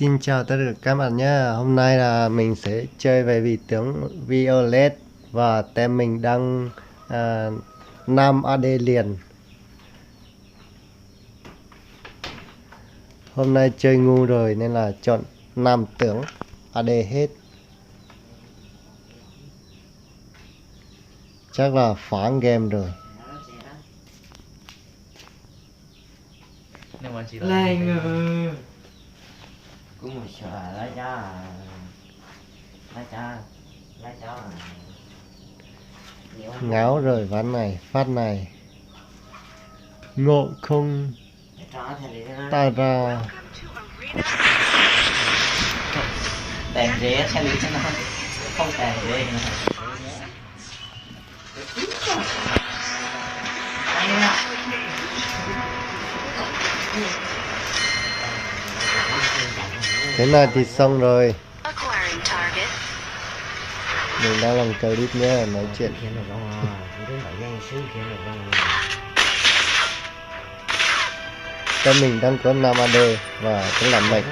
Xin chào tất cả các bạn nhé. Hôm nay là mình sẽ chơi về vị tướng Violet và tem mình đang 5 AD liền. Hôm nay chơi ngu rồi nên là chọn 5 tướng AD hết. Chắc là phá game rồi. Lên cũng một sợ lá cho Ngáo rồi ván này, phát này. Ngộ không ta ra. tàn rễ theo lý cho nó không tàn rễ nữa. Thế này thì xong rồi. Mình đang làm clip nhé, nói chuyện. Tem mình đang có 5 AD và cũng làm mệnh.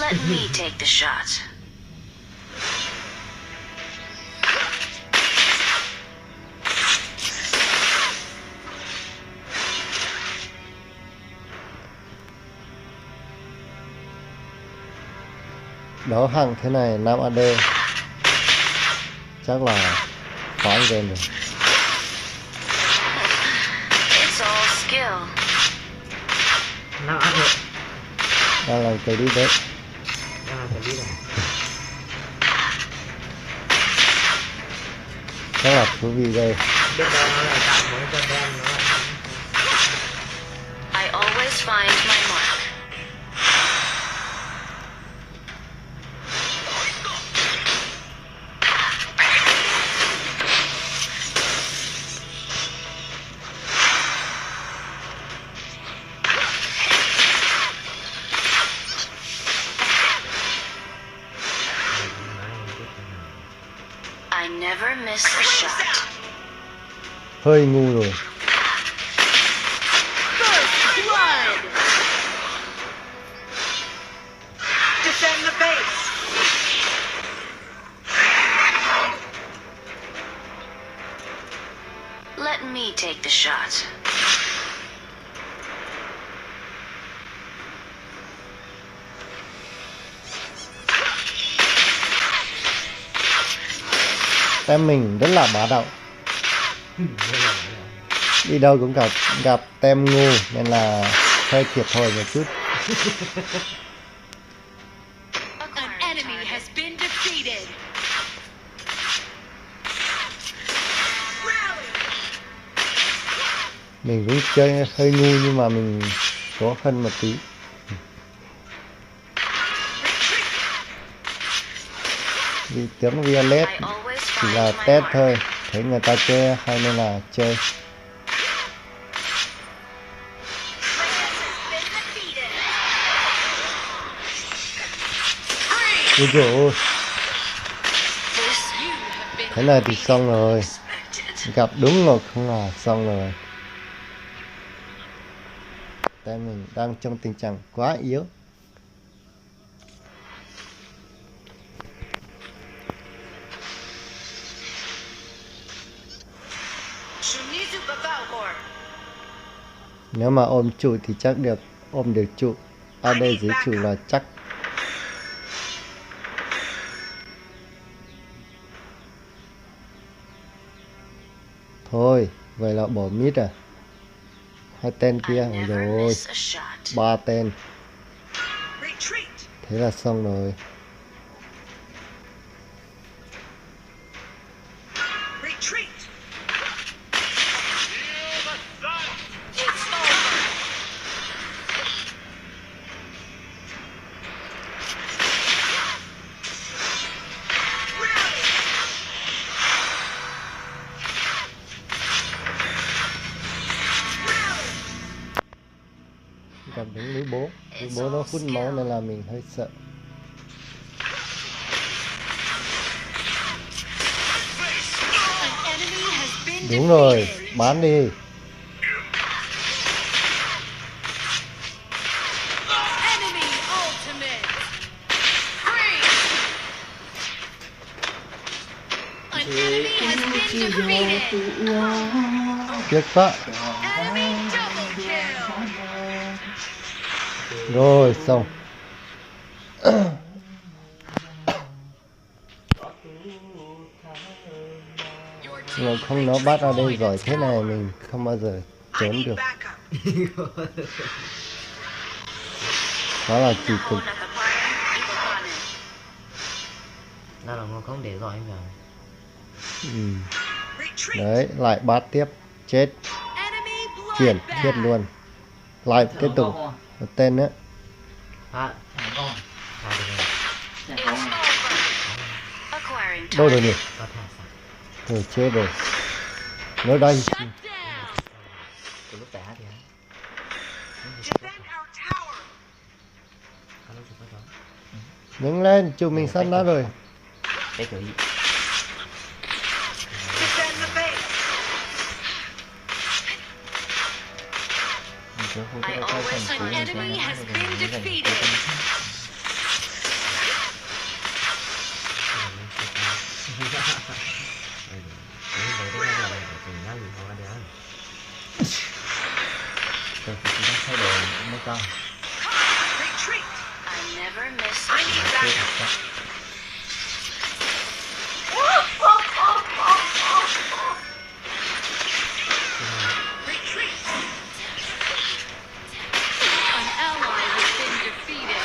Let me take the shot. Đấu hằng thế này 5 AD chắc là phá game rồi. It's all skill. Nào ăn được. Đang làm clip đấy. Rất là thú vị đây. Biết đâu nó lại tạo mới cho tem nó. I always find my mark. I never miss a shot. Hơi ngu rồi. First blood. Defend the base. Let me take the shot. Tem mình rất là bá đạo. Đi đâu cũng gặp tem ngu nên là hơi thiệt thòi một chút. An enemy has been defeated. Mình cũng chơi hơi ngu nhưng mà mình có hơn một tí. Vì tướng Violet I always chỉ find là my test mark. thôi, thấy người ta chơi hay nên là chơi. Ôi dồi ôi, thế này thì xong rồi. Gặp đúng rồi không là xong rồi. Tem mình đang trong tình trạng quá yếu. Nếu mà ôm trụ thì chắc được, ôm được trụ. AD dưới trụ là chắc. Thôi, vậy là bỏ mít à? 2 tên kia, I ôi never dồi ôi, miss a shot. 3 tên. Thế là xong rồi. Gặp đúng Lữ bố nó hút máu nên là mình hơi sợ. Đúng rồi, defeated. bán đi. Enemy ultimate. Freeze. An enemy has been defeated. Tiếc quá. Enemy double kill. Rồi xong. Your Mà team không nó bắt ra đây destroyed a giỏi thế này tower. mình không bao giờ I trốn need được. backup. Đó là kỳ cực. Đó là không để gọi anh vào. Ừ. Retreat. Đấy, lại bắt tiếp. Chết, Enemy chuyển thiết bloodbath. luôn. Lại tiếp tục. Không Một tên nữa. Hả? Chẳng có. Thả được rồi. Chẳng It's có. over. Acquiring Đâu rồi nhỉ? Có thả sao? Rồi chết rồi. Nó đây. Shut down. Từ lúc đá thì hả? Defend our tower. Có lúc có đó. Đứng lên, chụp mình săn đã rồi. Cái kiểu gì? Defend the base. I always an enemy has been defeated. Tôi chỉ đang thay đổi mấy con. Retreat. I never miss I need backup. Retreat. an ally has been defeated.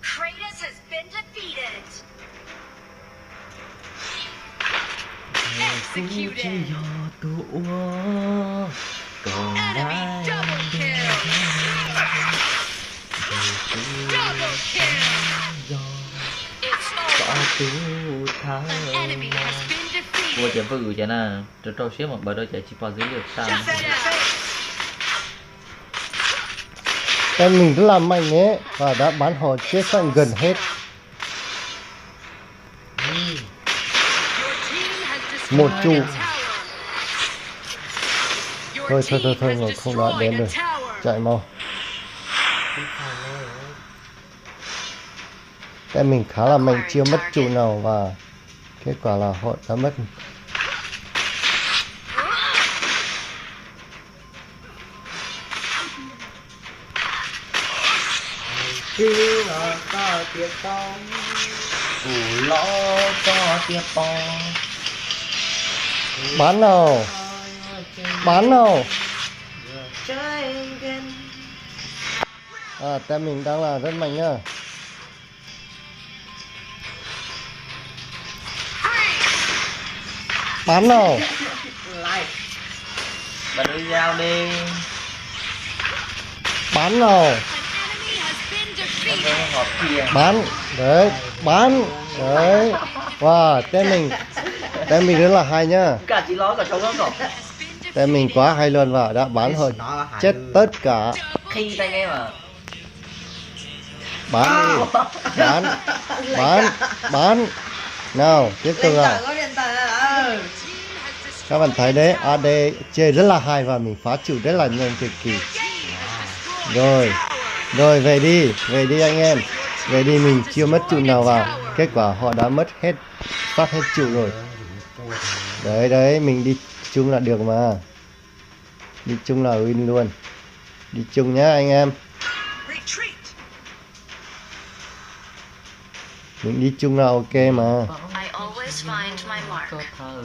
Kratos has been defeated. Executed. Enemy Enemy double kill. Double kill. It's over. An enemy has been Vua defeated. chém vừa chả là trâu trâu xếp một bờ đôi chạy chỉ vào dưới được sao? Defend the base. Tên mình rất là mạnh ấy. Và đã bắn họ chết sang gần hết. Your team has Một destroyed chu. a tower. Your Thôi, team thôi, has Ngọc không đã destroyed đến a rồi. tower. Chạy mau. Tên mình khá là mạnh, chưa mất trụ nào và kết quả là họ đã mất. Khi mà có tiệc tông. Ủ lõ cho tiệp bò. Bán nào, bán nào. Chơi game. À, tên mình đang là rất mạnh nhá. Bán nào. Like. Bà đưa dao đi. Bán nào. An enemy has been Nó defeated. họp kia. Bán. Đấy, bán. Đấy. Wow, tên mình rất là hay nhá. Cả chỉ ló cả cháu nó cỏ. Has been Tên mình defeated. quá hay luôn và đã bán họ Nó hại chết hư. tất cả. Khi tay nghe mà. Bán đi. Bán. Nào, tiếp tục nào. Có điện thoại là Team has destroyed Các bạn thấy đấy, AD chơi rất là hay và mình phá trụ rất là nhanh cực kỳ. Rồi, rồi về đi anh em. Về đi, mình chưa mất trụ nào vào. Kết quả họ đã mất hết, phát hết trụ rồi. Đấy, mình đi chung là được mà. Đi chung là win luôn. Đi chung nhá anh em. Retreat. Mình đi chung là ok mà. I always find my mark. Có thơ.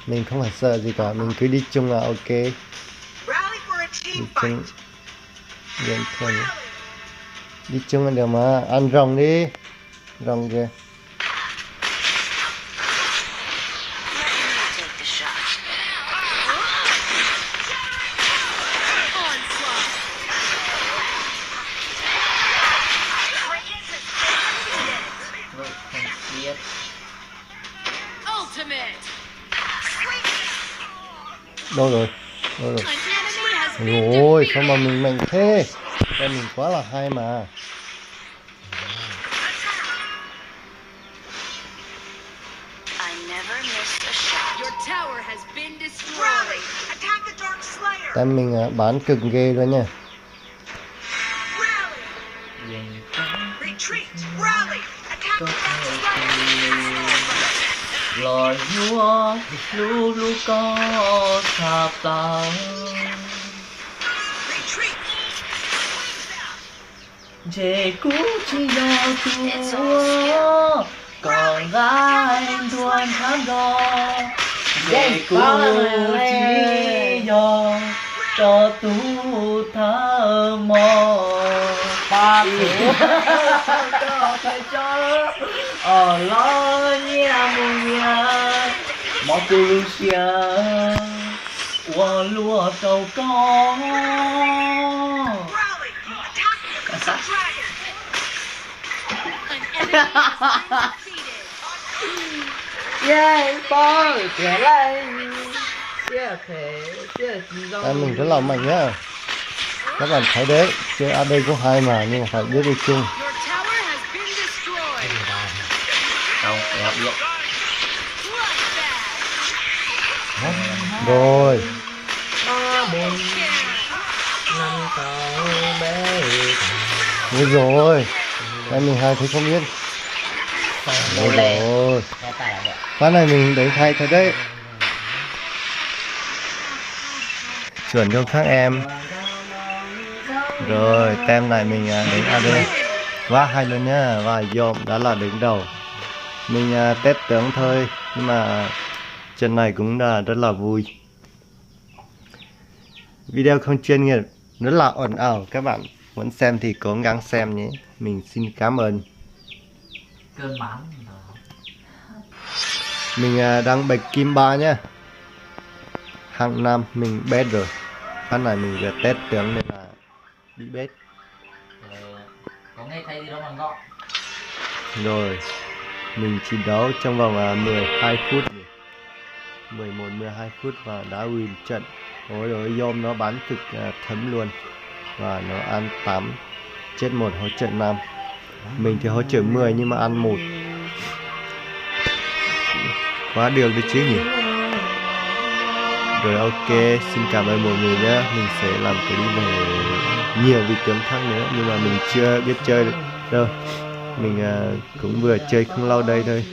Mình không phải sợ gì cả, mình cứ đi chung là ok. Đi Rally for a team chung. fight. Điện thoại. Đi chung là được mà. Ăn rồng đi. Rồng kìa. Let me take the shot. Onslaught. Kratos has been defeated. Nội không biết. Ultimate. Đâu rồi? An enemy has been Ôi, sao defeated. mà mình mạnh thế? Tên mình quá là hay mà. I tower has been Rally! destroyed. Attack the Dark Slayer! Tem mình bán cực ghê luôn nha. Rally! Duyên Retreat! Rally! Attack the Dark Slayer! lời vua lu lu có thập tao Retreat! ਜੇ cũ chỉ do tua còn gái tuôn thám đo ਜੇ cũ chỉ do cho tu thơ mò ba cho thầy cho ở lo nhà mùng nhà mò tu xia qua lúa trâu con Rally! Attack the Crimson Dragon! An enemy has been defeated. Yeah, con kể lên. Chưa thể, chưa chỉ do. Em mình rất là mạnh nhá. Các bạn thấy đấy, chơi AD có hai mà nhưng mà phải biết đi chung. Your tower has been destroyed. đâu ép vô Bloodbath. Rồi, Có buồn năm cầu bê. được rồi. Em mình hai thấy không biết. Được rồi. nghe tay là được Phát này mình đánh hay thật đấy. Chuyển cho các em. Rồi, tem này mình đánh AD quá hay luôn nhá. Và dòm đã là đứng đầu. Mình test tướng thôi, nhưng mà trận này cũng là rất là vui. Video không chuyên nghiệp, rất là ồn ào. Các bạn muốn xem thì cố gắng xem nhé. Mình xin cảm ơn. cơn mãn Mình đang bạch kim 3 nhá. Hàng năm mình bét rồi. Phát này mình vừa test tướng nên là bị bét. có nghe thấy gì đâu mà gọi Rồi, mình chỉ đấu trong vòng 12 phút nhỉ. 11-12 phút và đã win trận. Ôi ôi, Yom nó bắn thực thấm luôn. Và nó ăn 8, chết 1 hỗ trợ 5. Mình thì hỗ trợ 10 nhưng mà ăn 1. Quá được đấy chứ nhỉ. Rồi ok, xin cảm ơn mọi người nhé. Mình sẽ làm clip về nhiều vị tướng khác nữa, nhưng mà mình chưa biết chơi được đâu. Mình cũng vừa chơi không lâu đây thôi.